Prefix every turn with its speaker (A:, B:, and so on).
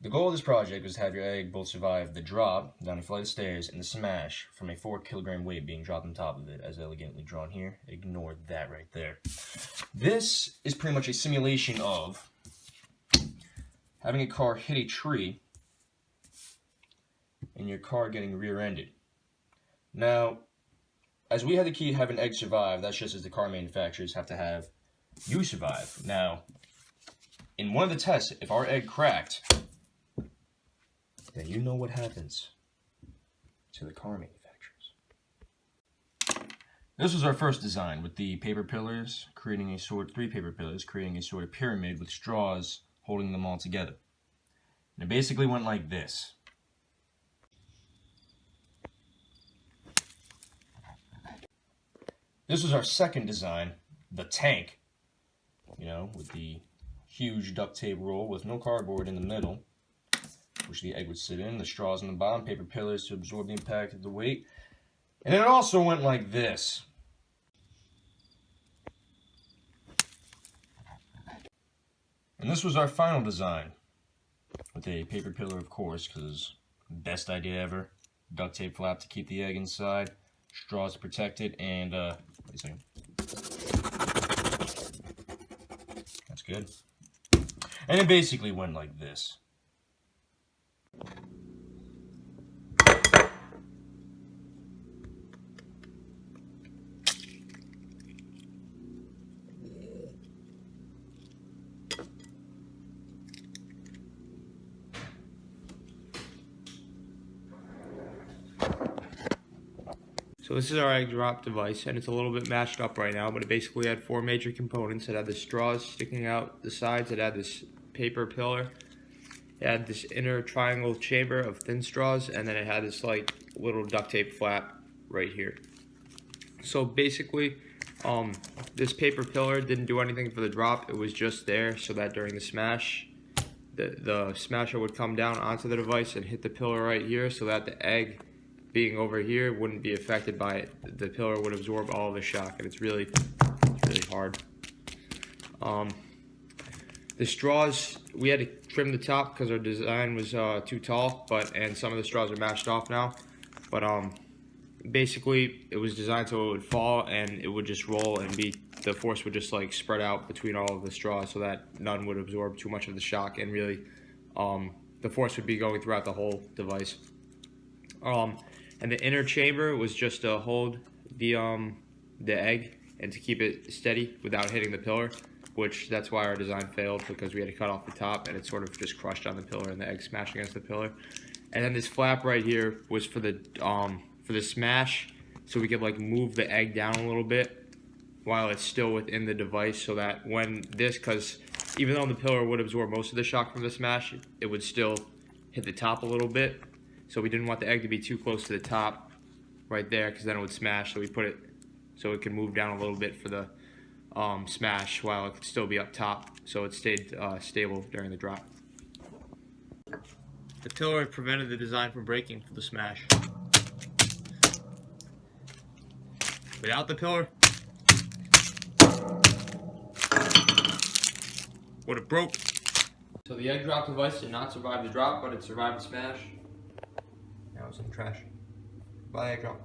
A: The goal of this project was to have your egg both survive the drop down a flight of stairs and the smash from a 4-kilogram weight being dropped on top of it, as elegantly drawn here. Ignore that right there. This is pretty much a simulation of having a car hit a tree and your car getting rear-ended. Now, as we had the key to have an egg survive, that's just as the car manufacturers have to have you survive. Now, in one of the tests, if our egg cracked, then you know what happens to the car manufacturers. This was our first design with the paper pillars, creating a sort of 3 paper pillars, creating a sort of pyramid with straws holding them all together. And it basically went like this. This was our second design, the tank, with the huge duct tape roll with no cardboard in the middle, which the egg would sit in, the straws on the bottom, paper pillars to absorb the impact of the weight. And it also went like this. And this was our final design, with a paper pillar, of course, because best idea ever. Duct tape flap to keep the egg inside, straws to protect it, and, wait a second. That's good. And it basically went like this.
B: So this is our egg drop device, and it's a little bit mashed up right now, but it basically had 4 major components. It had the straws sticking out the sides, it had this paper pillar, it had this inner triangle chamber of thin straws, and then it had this like little duct tape flap right here. So basically, this paper pillar didn't do anything for the drop. It was just there so that during the smash, the smasher would come down onto the device and hit the pillar right here, so that the egg being over here wouldn't be affected by it. The pillar would absorb all of the shock, and it's really hard. The straws, we had to trim the top because our design was too tall, and some of the straws are mashed off now. But basically, it was designed so it would fall and it would just roll, and the force would just like spread out between all of the straws so that none would absorb too much of the shock, and really the force would be going throughout the whole device. And the inner chamber was just to hold the egg and to keep it steady without hitting the pillar, which that's why our design failed, because we had to cut off the top and it sort of just crushed on the pillar and the egg smashed against the pillar. And then this flap right here was for the smash, so we could like move the egg down a little bit while it's still within the device, so that because even though the pillar would absorb most of the shock from the smash, it would still hit the top a little bit. So we didn't want the egg to be too close to the top right there, because then it would smash. So we put it so it could move down a little bit for the smash while it could still be up top, so it stayed stable during the drop. The pillar prevented the design from breaking for the smash. Without the pillar, would have broke. So the egg drop device did not survive the drop, but it survived the smash. Now it's in the trash. Bye, egg drop.